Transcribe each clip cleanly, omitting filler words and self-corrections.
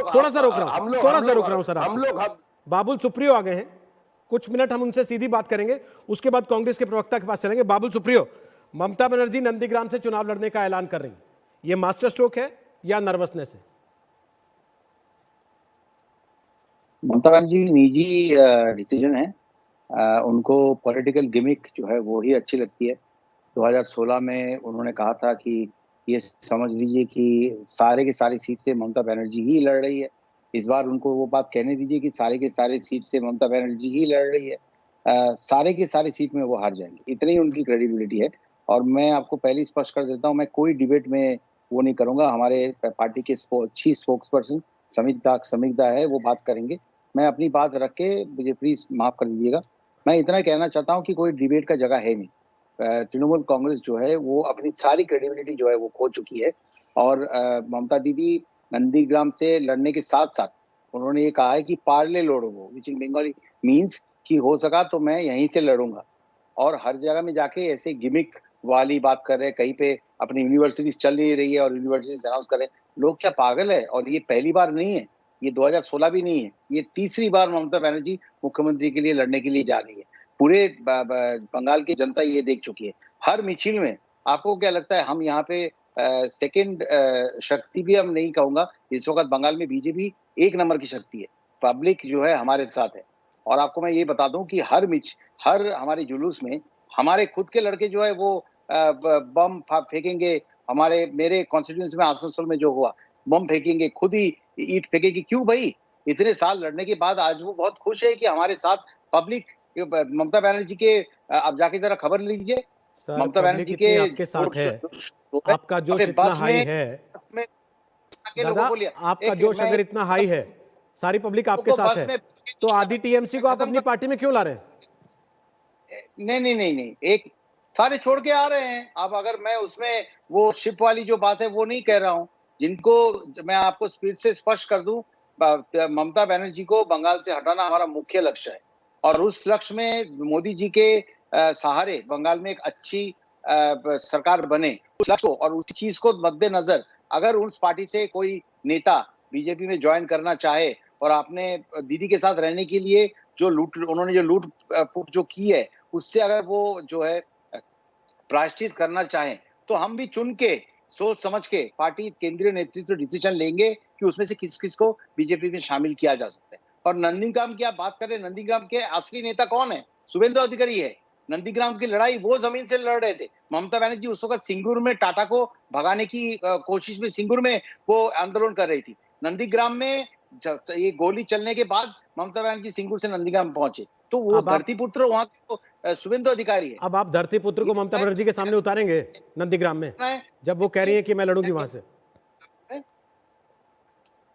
थोड़ा सा रोक रहा हूं, थोड़ा सा रोक रहा हूं सर। हम लोग बाबुल सुप्रियो आ गए हैं, कुछ मिनट हम उनसे सीधी बात करेंगे, उसके बाद कांग्रेस के प्रवक्ता के पास चलेंगे। बाबुल सुप्रियो, ममता बनर्जी नंदीग्राम से चुनाव लड़ने का ऐलान कर रही है, ये मास्टर स्ट्रोक है या नर्वसनेस है? ममता बनर्जी निजी डिसीजन है। उनको पॉलिटिकल गिमिक जो है वो ही अच्छी लगती है। 2016 में उन्होंने कहा था कि ये समझ लीजिए कि सारे के सारी सीट से ममता बनर्जी ही लड़ रही है। इस बार उनको वो बात कहने दीजिए कि सारे के सारे सीट से ममता बनर्जी ही लड़ रही है। सारे के सारे सीट में वो हार जाएंगे, इतनी ही उनकी क्रेडिबिलिटी है। और मैं आपको पहले स्पष्ट कर देता हूँ, मैं कोई डिबेट में वो नहीं करूंगा। हमारे पार्टी के अच्छी स्पोक्स पर्सन समिता है, वो बात करेंगे। मैं अपनी बात रख के, मुझे प्लीज माफ कर दीजिएगा, मैं इतना कहना चाहता हूँ कि कोई डिबेट का जगह है नहीं। तृणमूल कांग्रेस जो है वो अपनी सारी क्रेडिबिलिटी जो है वो खो चुकी है। और ममता दीदी नंदीग्राम से लड़ने के साथ साथ उन्होंने ये कहा है कि पार्ले लड़ो, विच इन बंगाली मीन्स कि हो सका तो मैं यहीं से लड़ूंगा। और हर जगह में जाके ऐसे गिमिक वाली बात कर रहे हैं, कहीं पे अपनी यूनिवर्सिटीज चल नहीं रही है और यूनिवर्सिटीज अनाउंस कर रहे हैं। लोग क्या पागल है? और ये पहली बार नहीं है, ये 2016 भी नहीं है, ये तीसरी बार ममता बनर्जी मुख्यमंत्री के लिए लड़ने के लिए जा रही है। पूरे बंगाल की जनता ये देख चुकी है। हर मिছিল में आपको क्या लगता है, हम यहाँ पे सेकेंड शक्ति भी हम नहीं कहूंगा, इस वक्त बंगाल में बीजेपी एक नंबर की शक्ति है। पब्लिक जो है हमारे साथ है। और आपको मैं ये बता दूं कि हर हमारे जुलूस में हमारे खुद के लड़के जो है वो बम फेंकेंगे। मेरे कॉन्स्टिट्यूंसी में आसनसोल में जो हुआ, बम फेंकेंगे, खुद ही ईंट फेंकेंगे। क्यों भाई? इतने साल लड़ने के बाद आज वो बहुत खुश है कि हमारे साथ पब्लिक ममता बनर्जी के आप जाके जरा खबर लीजिए। सर ममता पब्लिक बनर्जी इतनी के आपके साथ है, आपका जोश अपने इतना बस हाई में है आके दादा, लोगों को लिया। आपका एक जोश मैं अगर इतना हाई है, सारी पब्लिक आपके को साथ बस है, में तो आधी टीएमसी को आप खत्म अपनी पार्टी में क्यों ला रहे हैं? नहीं नहीं नहीं नहीं, एक सारे छोड़ के आ रहे हैं। अब अगर मैं उसमें वो शिप वाली जो बात है वो नहीं कह रहा हूं। जिनको मैं आपको स्पीड से स्पष्ट कर दूं, ममता बनर्जी को बंगाल से हटाना हमारा मुख्य लक्ष्य है। और उस लक्ष्य में मोदी जी के सहारे बंगाल में एक अच्छी सरकार बने, उस लक्ष्य को और उस चीज को मद्देनजर अगर उस पार्टी से कोई नेता बीजेपी में ज्वाइन करना चाहे और आपने दीदी के साथ रहने के लिए उन्होंने जो लूट फूट जो की है, उससे अगर वो जो है प्रायश्चित करना चाहें, तो हम भी चुन के सोच समझ के पार्टी केंद्रीय नेतृत्व डिसीजन लेंगे कि उसमें से किस किस को बीजेपी में शामिल किया जा सकता है। और नंदीग्राम की आप बात करें, नंदीग्राम के असली नेता कौन है? शुभेंदु अधिकारी है। नंदीग्राम की लड़ाई वो जमीन से लड़ रहे थे। ममता बनर्जी उस वक्त सिंगूर में टाटा को भगाने की कोशिश में सिंगूर में वो आंदोलन कर रही थी। नंदीग्राम में ये गोली चलने के बाद ममता बनर्जी सिंगूर से नंदीग्राम पहुंचे। तो वो अब आप धरती पुत्र वहां के तो शुभेंदु अधिकारी है। अब आप धरती पुत्र को ममता बनर्जी के सामने उतारेंगे नंदीग्राम में, जब वो कह रही है कि मैं लड़ूंगी वहां से?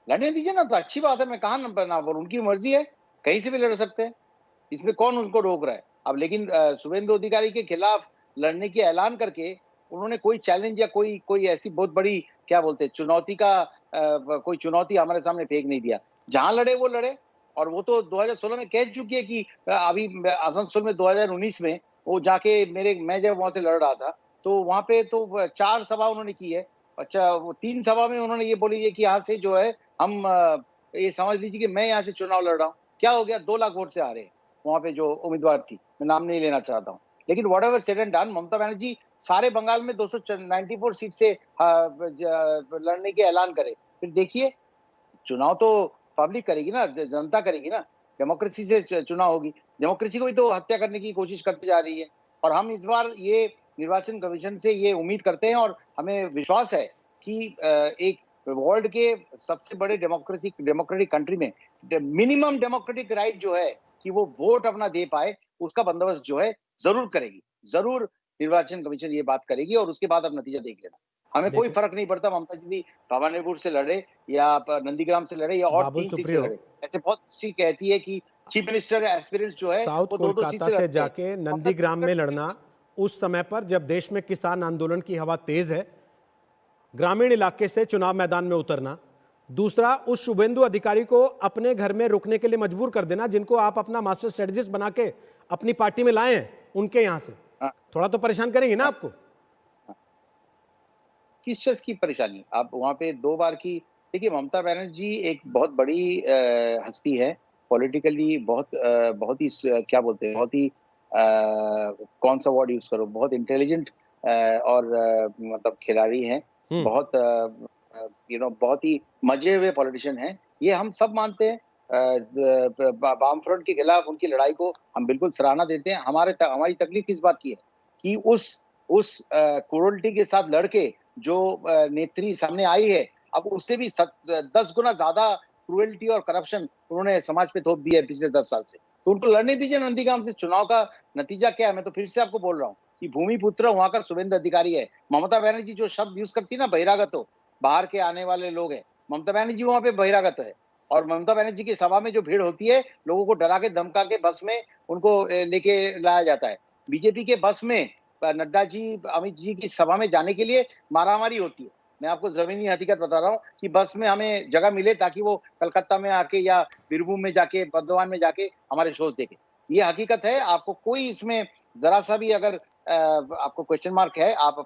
लड़ने दीजिए ना, तो अच्छी बात है। मैं कहा ना बोल, उनकी मर्जी है, कहीं से भी लड़ सकते हैं, इसमें कौन उनको रोक रहा है? अब लेकिन शुभेंदु अधिकारी के खिलाफ लड़ने की ऐलान करके उन्होंने कोई चैलेंज या कोई कोई ऐसी बहुत बड़ी क्या बोलते हैं चुनौती का कोई चुनौती हमारे सामने फेंक नहीं दिया। जहां लड़े वो लड़े। और वो तो 2016 में कह चुकी है कि अभी आसनसोल में 2019 में वो जाके मैं जब वहां से लड़ रहा था, तो वहां पे तो 4 सभा उन्होंने की है। अच्छा, वो 3 सभा में उन्होंने ये बोली है कि यहाँ से जो है हम ये समझ लीजिए कि मैं यहाँ से चुनाव लड़ रहा हूँ। क्या हो गया? 2 लाख वोट से आ रहे हैं वहां पे जो उम्मीदवार थी, मैं नाम नहीं लेना चाहता हूँ। लेकिन whatever said and done, Mamata Banerjee सारे बंगाल में 294 सीट से लड़ने के ऐलान करे। फिर देखिए, चुनाव तो पब्लिक करेगी ना, जनता करेगी ना। डेमोक्रेसी से चुनाव होगी। डेमोक्रेसी को भी तो हत्या करने की कोशिश करती जा रही है। और हम इस बार ये निर्वाचन कमीशन से ये उम्मीद करते हैं और हमें विश्वास है कि एक वर्ल्ड के सबसे बड़े डेमोक्रेटिक कंट्री में मिनिमम डेमोक्रेटिक राइट जो है कि वो वोट अपना दे पाए, उसका बंदोबस्त जो है जरूर करेगी। जरूर निर्वाचन कमीशन ये बात करेगी और उसके बाद आप नतीजा देख लेना। हमें कोई देखिए फर्क नहीं पड़ता ममता जी भवानीपुर से लड़े या नंदीग्राम से लड़े या और बाबुल 3 सीट से सुप्रियो, लड़े। ऐसे बहुत हिस्ट्री कहती है कि चीफ मिनिस्टर एस्पिरेंट्स जो है साउथ वो 2-2 सीट कोलकाता से से लड़ते हैं। जाके नंदीग्राम में लड़ना उस समय पर जब देश में किसान आंदोलन की हवा तेज है, ग्रामीण इलाके से चुनाव मैदान में उतरना, दूसरा उस शुभेंदु अधिकारी को अपने घर में रुकने के लिए मजबूर कर देना, जिनको आप अपना मास्टर स्ट्रेटजिस्ट बना के अपनी पार्टी में लाए हैं, उनके यहां से हाँ, थोड़ा तो परेशान करेंगे ना हाँ, आपको? किस चीज की परेशानी? आप वहां पे 2 बार की देखिए, ममता बनर्जी एक बहुत बड़ी हस्ती है, पॉलिटिकली बहुत ही क्या बोलते हैं, बहुत ही कौन सा वर्ड यूज़ करूँ, बहुत इंटेलिजेंट और मतलब खिलाड़ी हैं, हम्म। बहुत बहुत ही मजे हुए पॉलिटिशियन हैं, ये हम सब मानते हैं। वाम फ्रंट के खिलाफ उनकी लड़ाई को हम बिल्कुल सराहना देते हैं। हमारी तकलीफ किस बात की है कि उस क्रूरल्टी के साथ लड़के जो नेत्री सामने आई है, अब उससे भी 10 गुना ज्यादा क्रूएल्टी और करप्शन उन्होंने समाज पे थोप दिया है पिछले 10 साल से। तो उनको लड़ने दीजिए नंदीग्राम से। चुनाव का नतीजा क्या है, मैं तो फिर से आपको बोल रहा हूँ कि भूमिपुत्र वहां का शुभेंदु अधिकारी है। ममता बनर्जी जो शब्द यूज करती है ना, बहिरागत हो, बाहर के आने वाले लोग हैं, ममता बनर्जी वहां पे बहिरागत है। और ममता बनर्जी की सभा में जो भीड़ होती है, लोगों को डरा के धमका के बस में उनको लेके लाया जाता है। बीजेपी के बस में नड्डा जी, अमित जी की सभा में जाने के लिए मारामारी होती है। मैं आपको जमीनी हकीकत बता रहा हूँ कि बस में हमें जगह मिले ताकि वो कलकत्ता में आके या बीरभूम में जाके, बर्दवान में जाके हमारे शोज देखे। ये हकीकत है। आपको कोई इसमें जरा सा भी अगर आपको क्वेश्चन मार्क है, आप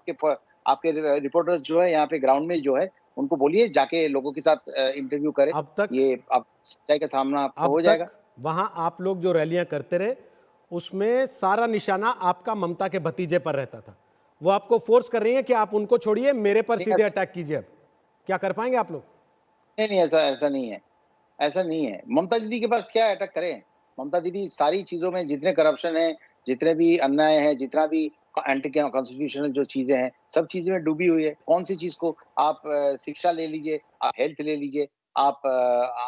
आपके रिपोर्टर्स जो है यहाँ पे ग्राउंड में जो है, उनको बोलिए जाके लोगों के साथ इंटरव्यू करे। अब तक ये आप सच्चाई का सामना आपको अब हो तक जाएगा। वहां आप लोग जो रैलियां करते रहे, उसमें सारा निशाना आपका ममता के भतीजे पर रहता था। वो आपको फोर्स कर रही है कि आप उनको छोड़िए, मेरे पर नहीं, सीधे अटैक कीजिए। अब क्या कर पाएंगे आप लोग? नहीं, ऐसा ऐसा नहीं है। ऐसा नहीं है। ममता दीदी के पास क्या अटैक करें? ममता दीदी सारी चीज़ों में, जितने करप्शन है, जितने भी अन्याय है, जितना भी एंटी कॉन्स्टिट्यूशनल जो चीज़ें हैं, सब चीज़ों में डूबी हुई है। कौन-सी चीज़ को आप शिक्षा ले लीजिए, आप हेल्थ ले लीजिए, आप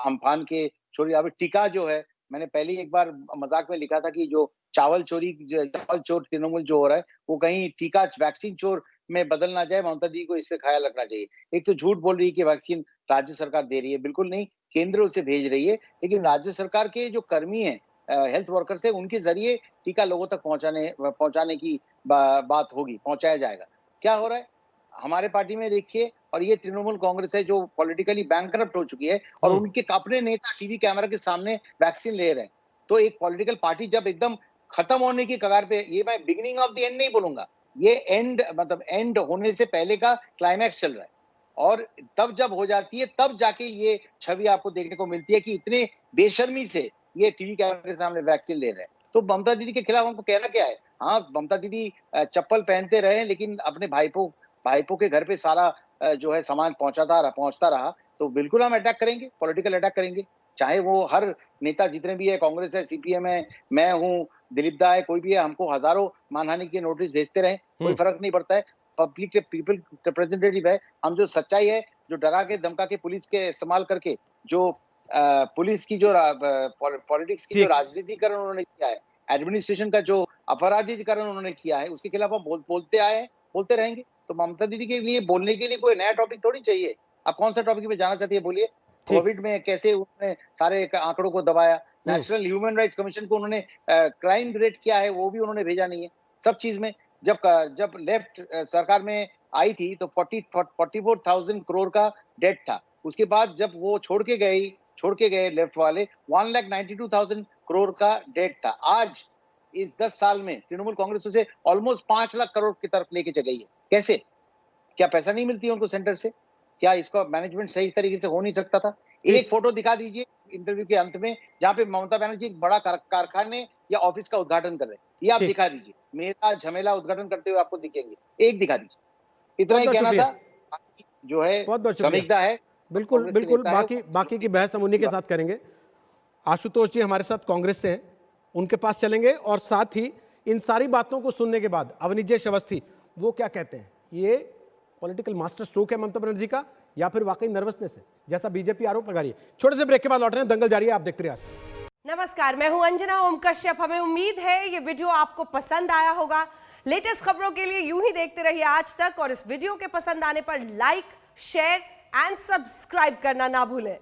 अम्फान के छोड़िए, अभी टीका जो है, मैंने पहले ही एक बार मज़ाक में लिखा था कि जो चावल चोर तृणमूल जो हो रहा है, वो कहीं टीका वैक्सीन चोर में बदल ना जाए, ममता दीदी को इस पे ख़्याल रखना चाहिए। एक तो झूठ बोल रही है कि वैक्सीन राज्य सरकार दे रही है, बिल्कुल नहीं। केंद्र उसे भेज रही है, लेकिन राज्य सरकार के जो कर्मी हैं, हेल्थ वर्कर्स हैं, उनके जरिए टीका लोगों तक पहुंचाने की बात होगी, पहुंचाया जाएगा। क्या हो रहा है हमारे पार्टी में देखिए, और ये तृणमूल कांग्रेस है जो पॉलिटिकली बैंकरप्ट हो चुकी है, और हम्म। उनके अपने नेता टीवी कैमरा के सामने वैक्सीन ले रहे हैं। तो एक पॉलिटिकल पार्टी जब एकदम खत्म होने की कगार पे, ये मैं बिगिनिंग ऑफ द एंड नहीं बोलूंगा, ये एंड मतलब एंड होने से पहले का क्लाइमैक्स चल रहा है, और तब जब हो जाती है, तब जाके ये छवि आपको देखने को मिलती है कि इतने बेशर्मी से ये टीवी कैमरे के सामने वैक्सीन ले रहे हैं। तो ममता दीदी के खिलाफ हमको कहना क्या है? हाँ, ममता दीदी चप्पल पहनते रहे, लेकिन अपने भाईपों के घर पे सारा जो है सामान पहुंचता रहा, तो बिल्कुल हम अटैक करेंगे, पॉलिटिकल अटैक करेंगे। चाहे वो हर नेता जितने भी है, कांग्रेस है, सीपीएम है, मैं हूँ, दिलीप दा है, कोई भी है, हमको हजारों मानहानि के नोटिस भेजते रहे, कोई फर्क नहीं पड़ता है। पब्लिक के पीपल रिप्रेजेंटेटिव है, हम जो सच्चाई है, जो डरा के धमका के पुलिस के इस्तेमाल करके जो पुलिस की जो पॉलिटिक्स की जो ठीक। राजनीतिकरण उन्होंने किया है, एडमिनिस्ट्रेशन का जो अपराधीकरण उन्होंने किया है, उसके खिलाफ हम बोलते आए हैं, बोलते रहेंगे। तो ममता दीदी के लिए बोलने के लिए कोई नया टॉपिक थोड़ी चाहिए। आप कौन सा टॉपिक पे जाना चाहती है, बोलिए। ठीक। कोविड में कैसे उन्होंने सारे आंकड़ों को दबाया, नेशनल ह्यूमन राइट्स कमीशन को उन्होंने क्राइम रेट क्या है वो भी उन्होंने भेजा नहीं है। सब चीज में जब लेफ्ट सरकार में आई थी तो 44,000 करोड़ का डेट था। उसके बाद जब वो छोड़ के गए लेफ्ट वाले, 1,92,000 करोड़ का डेट था। आज इस 10 साल में तृणमूल कांग्रेस उसे ऑलमोस्ट 5 लाख करोड़ की तरफ लेके चल गई है। कैसे? क्या पैसा नहीं मिलती है उनको सेंटर से? क्या इसका मैनेजमेंट सही तरीके से हो नहीं सकता था? एक ठीक। फोटो दिखा दीजिए इंटरव्यू के अंत में, जहां पे ममता बनर्जी एक बड़ा कारखाने या ऑफिस का उद्घाटन कर रहे हैं। ये आप ठीक। दिखा दीजिए, मेरा झमेला उद्घाटन करते हुए आपको दिखेंगे। एक दिखा दीजिए। इतना बहुत ही बहुत कहना शुक्रिया। था। बाकी जो है बहुत बहुत शुक्रिया। समीक्षा है, बिल्कुल कांग्रेस के बिल्कुल, नेता है, बाकी बाकी की बहस हम उन्हीं के साथ करेंगे। आशुतोष जी हमारे साथ कांग्रेस से हैं, उनके पास चलेंगे, और साथ ही इन सारी बातों को सुनने के बाद अवनिजय अवस्थी वो क्या कहते हैं, ये पॉलिटिकल मास्टर स्ट्रोक है ममता बनर्जी का, या फिर वाकई नर्वसनेस है, जैसा बीजेपी आरोप लगा रही है। छोटे से ब्रेक के बाद लौट रहे हैं, दंगल जारी है, आप देखते रहिए आज तक। नमस्कार, मैं हूं अंजना ओम कश्यप। हमें उम्मीद है ये वीडियो आपको पसंद आया होगा। लेटेस्ट खबरों के लिए यूं ही देखते रहिए आज तक, और इस वीडियो के पसंद आने पर लाइक, शेयर एंड सब्सक्राइब करना ना भूलें।